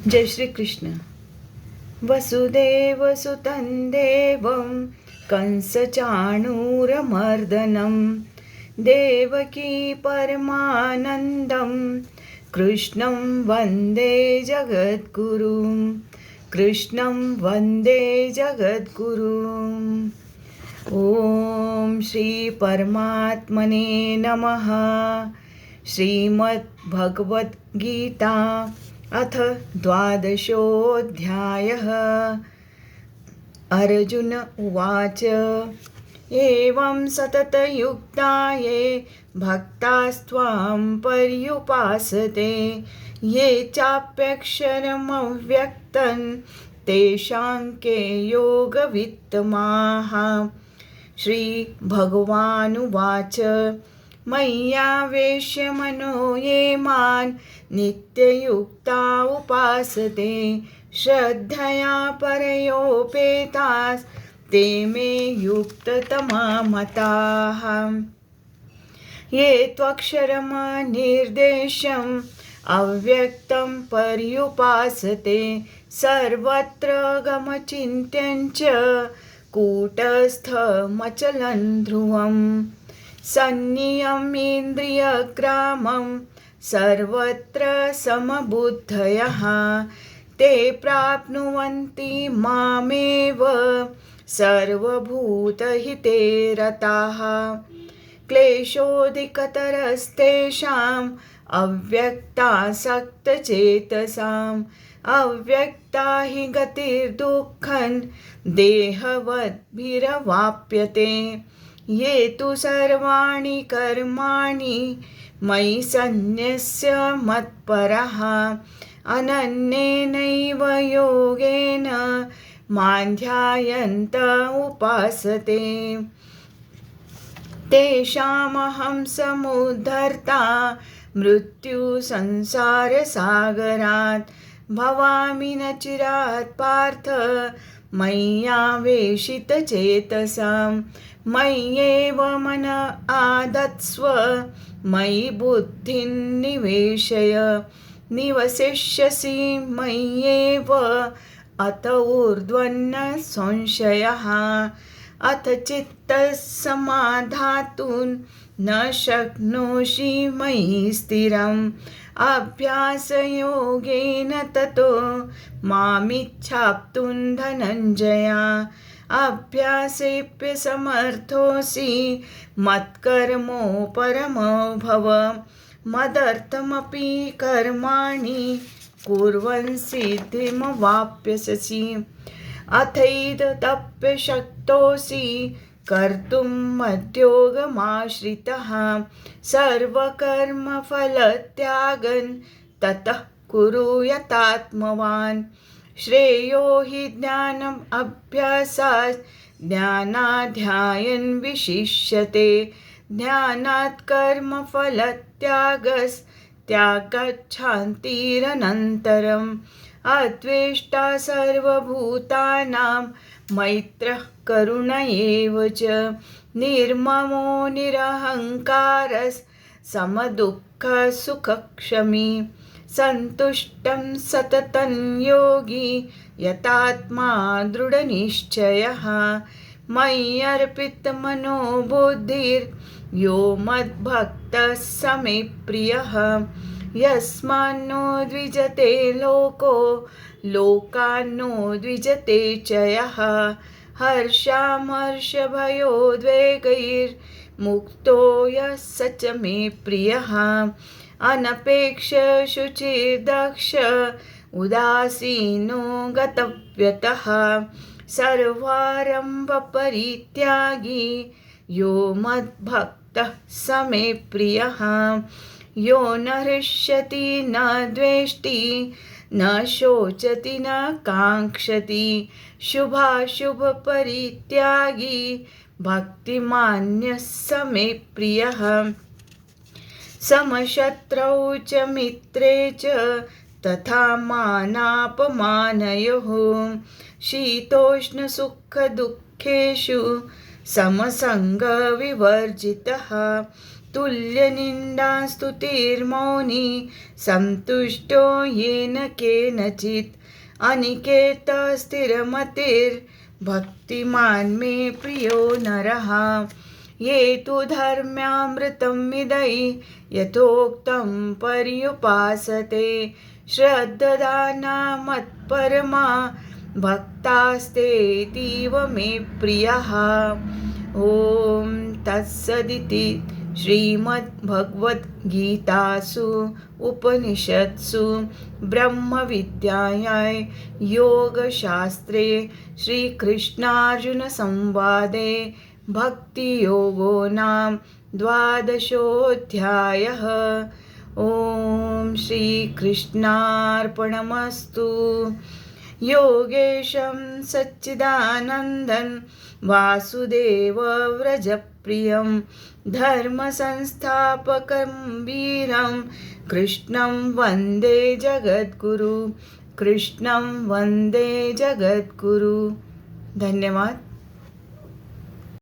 जय श्री कृष्ण. वसुदेवसुतं देवं कंसचाणूरमर्दनं देवकी परमानन्दं कृष्णं वन्दे जगद्गुरुं. कृष्णं वन्दे जगद्गुरुम्. ॐ श्री परमात्मने नमः. श्रीमद्भगवद्गीता अथ 12. अर्जुन उवाच. एवं सततयुक्ता ये भक्तास्त्वां पर्युपासते ये चाप्यक्षरमव्यक्तं तेषां के योगवित्तमाः. श्रीभगवानुवाच. मय्यावेश्य मनो ये मां नित्ययुक्ता उपासते श्रद्धया परयोपेतास् ते मे युक्ततमा मताः. ये त्वक्षरमनिर्देशम् अव्यक्तं पर्युपासते सर्वत्र गमचिन्त्यं च कूटस्थमचलं ध्रुवम्. संनियमेन्द्रियग्रामं सर्वत्र समबुद्धयः ते प्राप्नुवन्ति मामेव सर्वभूतहिते रताः. क्लेशोऽधिकतरस्तेषाम् अव्यक्तासक्तचेतसाम् अव्यक्ता हि गतिर्दुःखं देहवद्भिरवाप्यते. ये तु सर्वाणि कर्माणि मयि सन्न्यस्य मत्परः अनन्येनैव योगेन मां ध्यायन्त उपासते तेषामहं समुद्धर्ता मृत्युसंसारसागरात्. भवामि न चिरात् पार्थ मय्यावेशितचेतसाम्. मय्येव मन आदत्स्व मयि बुद्धिं निवेशय निवसिष्यसि मय्येव अत ऊर्ध्वन्न संशयः. अथ चित्तसमाधातुं न शक्नोषि मयि स्थिरम्. अभ्यासयोगेन ततो मामिच्छाप्तुं धनञ्जय. अभ्यासेऽप्यसमर्थोऽसि मत्कर्मो परमो भव. मदर्थमपि कर्माणि कुर्वन् सिद्धिमवाप्स्यसि. अथैतदप्यशक्तोऽसि कर्तुं मद्योगमाश्रितः. सर्वकर्मफलत्यागं ततः कुरु यतात्मवान्. श्रेयो हि ज्ञानम् अभ्यासात् ज्ञानाध्यायन् विशिष्यते. ज्ञानात् कर्मफलत्यागस्त्यागाच्छान्तिरनन्तरम्. अद्वेष्टा सर्वभूतानां मैत्रः करुण एव च. निर्ममो निरहङ्कारः समदुःखसुखक्षमी. सन्तुष्टं सततं योगी यतात्मा दृढनिश्चयः. मय्यर्पितमनो बुद्धिर्यो मद्भक्तः स मे प्रियः. यस्मान्नो द्विजते लोको लोकान्नो द्विजते च यः. हर्षामर्षभयोद्वेगैर्मुक्तो यः स च मे प्रियः. अनपेक्षशुचिर्दक्ष उदासीनो गतव्यतः. सर्वारम्भपरित्यागी यो मद्भक्तः स मे प्रियः. यो न हृष्यति न द्वेष्टि न शोचति न काङ्क्षति शुभाशुभपरित्यागी भक्तिमान्यः स मे प्रियः. समशत्रौ च मित्रे च तथा मानापमानयोः. शीतोष्णसुखदुःखेषु समसङ्गविवर्जितः. तुल्यनिन्दास्तुतिर्मौनी सन्तुष्टो येन केनचित् अनिकेतस्थिरमतिर्भक्तिमान् मे प्रियो नरः ये तु धर्म्यामृतं विदै यथोक्तं पर्युपासते श्रद्धदाना मत्परमा भक्तास्तेतीव मे प्रियः। ॐ तत्सदिति श्रीमद्भगवद्गीतासु उपनिषत्सु ब्रह्मविद्यायां योगशास्त्रे श्रीकृष्णार्जुनसंवादे भक्तियोगो नाम 12ोऽध्यायः। ॐ श्रीकृष्णार्पणमस्तु। योगेशं सच्चिदानन्दं वासुदेवव्रजप्रियं धर्मसंस्थापकं वीरं कृष्णं वन्दे जगद्गुरु। कृष्णं वन्दे जगद्गुरु। धन्यवाद।